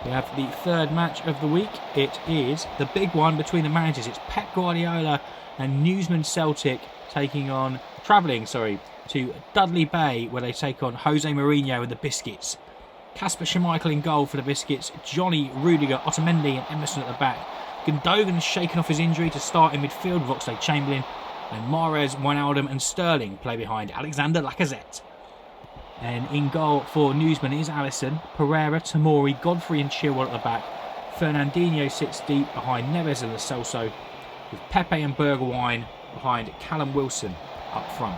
We have the third match of the week. It is the big one between the managers. It's Pep Guardiola and Newsman Celtic travelling to Dudley Bay, where they take on Jose Mourinho and the Biscuits. Kasper Schmeichel in goal for the Biscuits. Johnny, Rudiger, Otamendi and Emerson at the back. Gundogan shaken off his injury to start in midfield with Oxlade-Chamberlain. And Mahrez, Wijnaldum and Sterling play behind Alexander Lacazette. And in goal for Newsman is Alisson, Pereira, Tomori, Godfrey and Chilwell at the back. Fernandinho sits deep behind Neves and Lo Celso, with Pepe and Bergwijn behind Callum Wilson up front.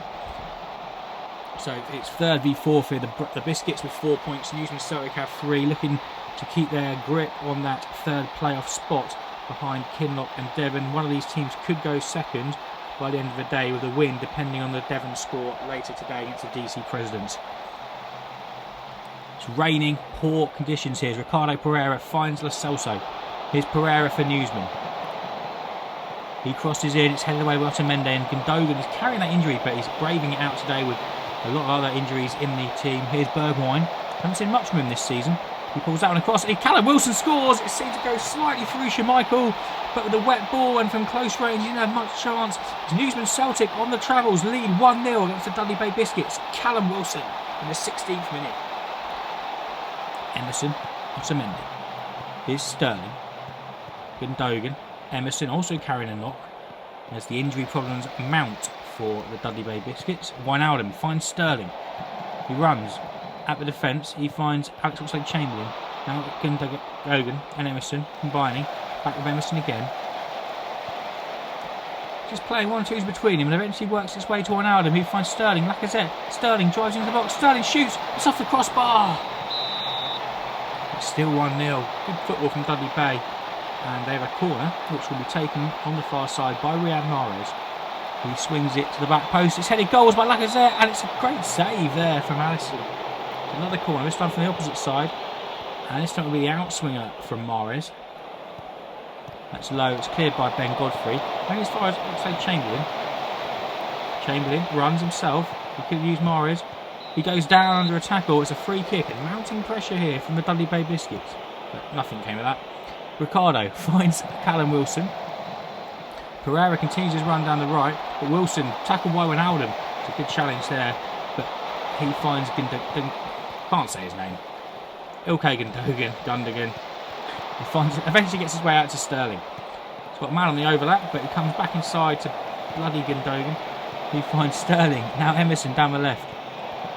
So it's 3rd v 4 for the Biscuits with 4 points. Newsman Celtic have 3, looking to keep their grip on that third playoff spot behind Kinloch and Devon. One of these teams could go second by the end of the day with a win, depending on the Devon score later today against the DC Presidents. It's raining, poor conditions here. Ricardo Pereira finds Lo Celso. Here's Pereira for Newsman. He crosses in, it's headed away with Otamendi, and Gundogan is carrying that injury, but he's braving it out today with a lot of other injuries in the team. Here's Bergwijn. Haven't seen much from him this season. He pulls that one across. Callum Wilson scores. It seems to go slightly through Schmeichel, but with a wet ball and from close range, he didn't have much chance. It's Newsman Celtic on the travels, lead 1-0 against the Dudley Bay Biscuits. Callum Wilson in the 16th minute. Emerson, Otamendi. Here's Sterling. Gundogan. Emerson also carrying a knock as the injury problems mount for the Dudley Bay Biscuits. Wijnaldum finds Sterling. He runs at the defence. He finds Alex Oxlade-Chamberlain. Now Gundogan and Emerson combining. Back with Emerson again. Just playing 1-2s between him, and eventually works its way to Wijnaldum, who finds Sterling. Lacazette. Sterling drives into the box. Sterling shoots. It's off the crossbar. It's still 1-0. Good football from Dudley Bay. And they have a corner, which will be taken on the far side by Riyad Mahrez. He swings it to the back post. It's headed goals by Lacazette, and it's a great save there from Alisson. Another corner, this time from the opposite side. And this time will be the outswinger from Mahrez. That's low, it's cleared by Ben Godfrey. Only as far as, let's say, Chamberlain. Chamberlain runs himself. He could use Mahrez. He goes down under a tackle. It's a free kick, and mounting pressure here from the Dudley Bay Biscuits. But nothing came of that. Ricardo finds Callum Wilson. Pereira continues his run down the right, but Wilson tackled by Wijnaldum. It's a good challenge there, but he finds Gundogan. Can't say his name. Ilkay Gundogan. He eventually gets his way out to Sterling. He's got a man on the overlap, but he comes back inside to bloody Gundogan. He finds Sterling. Now Emerson down the left.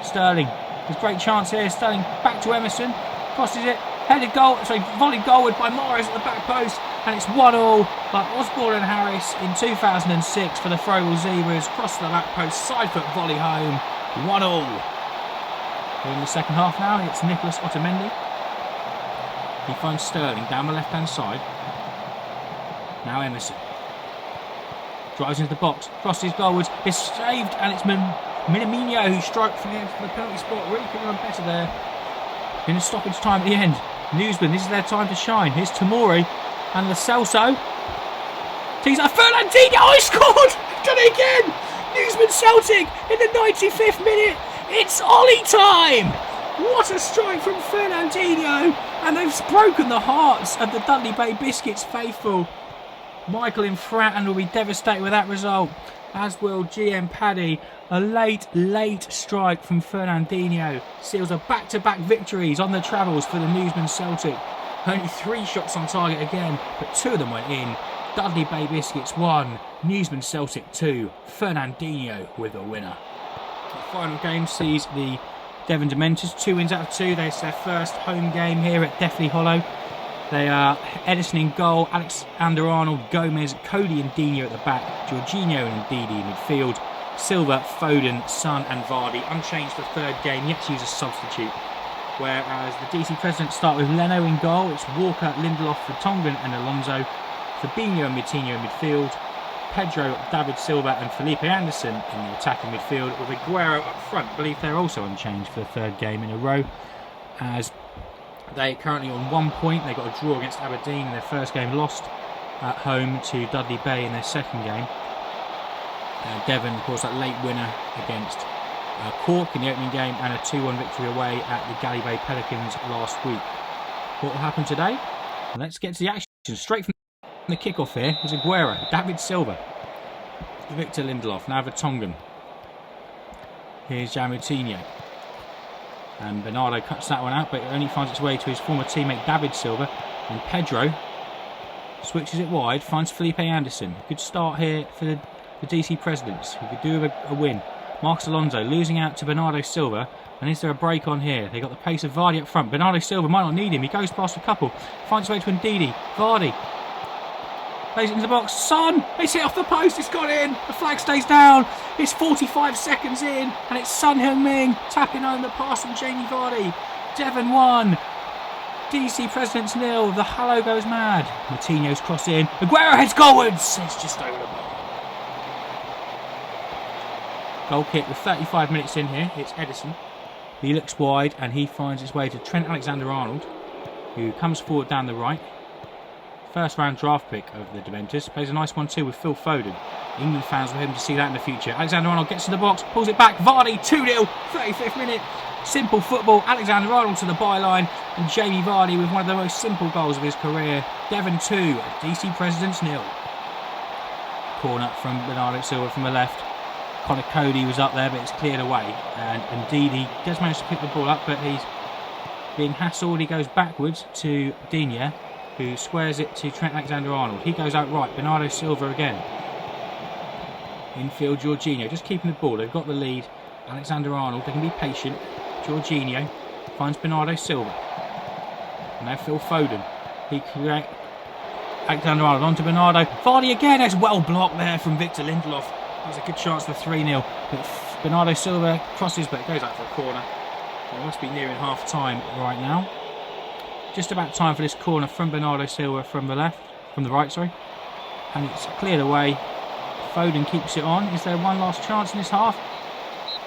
Sterling. There's a great chance here. Sterling back to Emerson. Crosses it. Volleyed goalward by Mahrez at the back post, and it's 1-1 by Osborne and Harris in 2006 for the Frowell Zebras. Cross the back post, side foot volley home, 1-1. We're in the second half now. It's Nicholas Otamendi. He finds Sterling down the left-hand side. Now Emerson drives into the box, crosses goalwards. It's saved, and it's Minamino who strikes from the penalty spot. Really could have done better there. In the stoppage time at the end. Newsman, this is their time to shine. Here's Tomori and Lo Celso. Tees up Fernandinho. Oh, he scored! Done it again! Newsman Celtic in the 95th minute. It's Ollie time! What a strike from Fernandinho! And they've broken the hearts of the Dudley Bay Biscuits faithful. Michael in Fratton will be devastated with that result, as will GM Paddy. A late strike from Fernandinho seals a back-to-back victories on the travels for the Newsman Celtic. Only 3 shots on target again, but 2 of them went in. Dudley Bay Biscuits 1, Newsman Celtic 2. Fernandinho with a winner. The final game sees the Devon Dementors 2 wins out of 2. It's their first home game here at Deathly Hollow. They are Edison in goal, Alexander Arnold, Gomez, Cody and Dino at the back, Jorginho and Ndidi in midfield, Silva, Foden, Son and Vardy unchanged for the third game, yet to use a substitute. Whereas the DC Presidents start with Leno in goal, it's Walker, Lindelof, Vertonghen and Alonso, Fabinho and Moutinho in midfield, Pedro, David Silva and Felipe Anderson in the attacking midfield, with Aguero up front. I believe they're also unchanged for the third game in a row, as they're currently on 1 point. They got a draw against Aberdeen in their first game, lost at home to Dudley Bay in their second game. Devon, of course, that late winner against Cork in the opening game, and a 2-1 victory away at the Galley Bay Pelicans last week. what will happen today? Let's get to the action. Straight from the kickoff here is Aguero, David Silva, Victor Lindelof, now Vertonghen. Here's Moutinho. And Bernardo cuts that one out, but it only finds its way to his former teammate David Silva. And Pedro switches it wide, finds Felipe Anderson. Good start here for the DC Presidents, who could do with a win. Marcos Alonso losing out to Bernardo Silva. And is there a break on here? They got the pace of Vardy up front. Bernardo Silva might not need him. He goes past a couple. Finds his way to Ndidi. Vardy plays it into the box. Son! It's hit off the post. It's gone in. The flag stays down. It's 45 seconds in. And it's Son Heung-min tapping home the pass from Jamie Vardy. Devon 1. DC Presidents 0. The Hallow goes mad. Moutinho's cross in. Aguero heads goalwards. It's just over the bar. Goal kick with 35 minutes in here. It's Edison. He looks wide and he finds his way to Trent Alexander-Arnold, who comes forward down the right. First round draft pick of the Dementors. Plays a nice 1-2 with Phil Foden. England fans will hope to see that in the future. Alexander-Arnold gets to the box, pulls it back. Vardy 2-0, 35th minute. Simple football. Alexander-Arnold to the byline. And Jamie Vardy with one of the most simple goals of his career. Devon 2, DC Presidents 0. Corner from Bernardo Silva from the left. Connor Cody was up there, but it's cleared away. And Ndidi does manage to pick the ball up, but he's being hassled. He goes backwards to Digne, who squares it to Trent Alexander-Arnold. He goes out right. Bernardo Silva again. Infield, Jorginho just keeping the ball. They've got the lead. Alexander-Arnold, they can be patient. Jorginho finds Bernardo Silva. And now Phil Foden. He creates Alexander-Arnold onto Bernardo. Vardy again. It's well blocked there from Victor Lindelof. There's a good chance for 3-0. But Bernardo Silva crosses, but it goes out for a corner. It must be nearing half time right now. Just about time for this corner from Bernardo Silva from the right, and it's cleared away. Foden keeps it on. Is there one last chance in this half?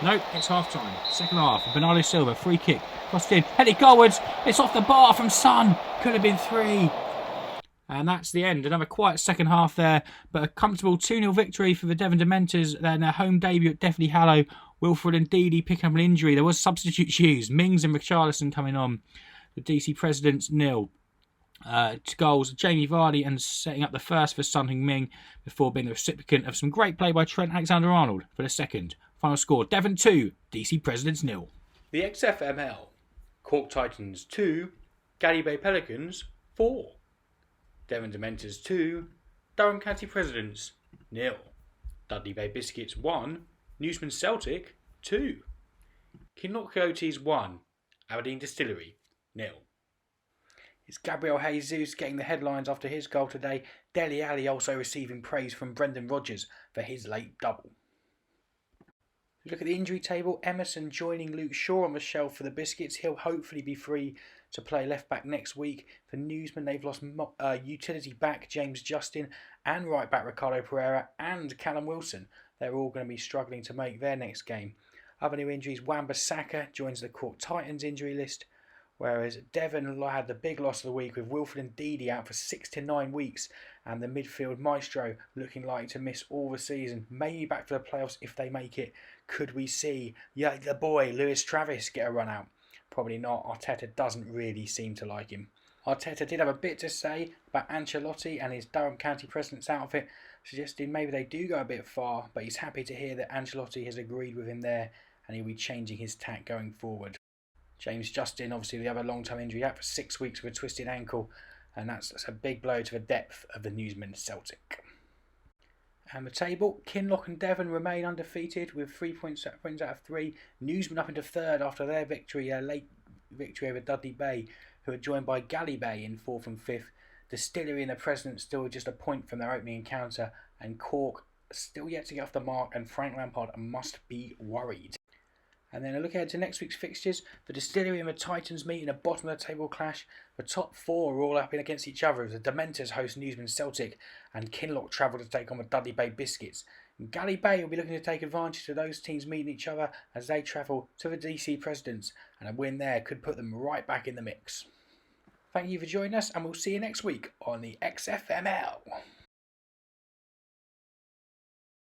Nope, it's half time. Second half. Bernardo Silva, free kick, crossed in, headed goalwards. It's off the bar from Son. Could have been 3. And that's the end. Another quiet second half there, but a comfortable 2-0 victory for the Devon Dementors in their home debut at Definitely Hallow. Wilfred Ndidi picking up an injury. There was substitutes used. Mings and Richarlison coming on. The DC Presidents 0. Goals, Jamie Vardy and setting up the first for Son Heung-min before being the recipient of some great play by Trent Alexander-Arnold for the second. Final score, Devon 2, DC Presidents 0. The XFML. Cork Titans 2, Gallipay Pelicans 4. Devon Dementors 2, Durham County Presidents 0. Dudley Bay Biscuits 1, Newsman Celtic 2. Kinloch Coyotes 1, Aberdeen Distillery 0. It's Gabriel Jesus getting the headlines after his goal today. Dele Alli also receiving praise from Brendan Rodgers for his late double. Look at the injury table. Emerson joining Luke Shaw on the shelf for the Biscuits. He'll hopefully be free to play left back next week. For Newsman, they've lost utility back James Justin and right back Ricardo Pereira and Callum Wilson. They're all going to be struggling to make their next game. Other new injuries, Wan-Bissaka joins the Cork Titans injury list, whereas Devon had the big loss of the week with Wilfred Ndidi out for 6 to 9 weeks, and the midfield maestro looking like to miss all the season, maybe back for the playoffs if they make it. Could we see the boy Lewis Travis get a run out? Probably not. Arteta doesn't really seem to like him. Arteta did have a bit to say about Ancelotti and his Durham County President's outfit, suggesting maybe they do go a bit far, but he's happy to hear that Ancelotti has agreed with him there and he'll be changing his tack going forward. James Justin, obviously the other long-term injury, out for 6 weeks with a twisted ankle, and that's a big blow to the depth of the Newsman Celtic. And the table, Kinloch and Devon remain undefeated with 3 points out of 3. Newsman up into third after their victory, a late victory over Dudley Bay, who are joined by Gallipay in 4th and 5th. Distillery and the President still just a point from their opening encounter, and Cork still yet to get off the mark, and Frank Lampard must be worried. And then a look ahead to next week's fixtures. The Distillery and the Titans meet in a bottom of the table clash. The top 4 are all up in against each other as the Dementors host Newsman Celtic and Kinloch travel to take on the Dudley Bay Biscuits. And Gallipay will be looking to take advantage of those teams meeting each other as they travel to the DC Presidents, and a win there could put them right back in the mix. Thank you for joining us, and we'll see you next week on the XFML.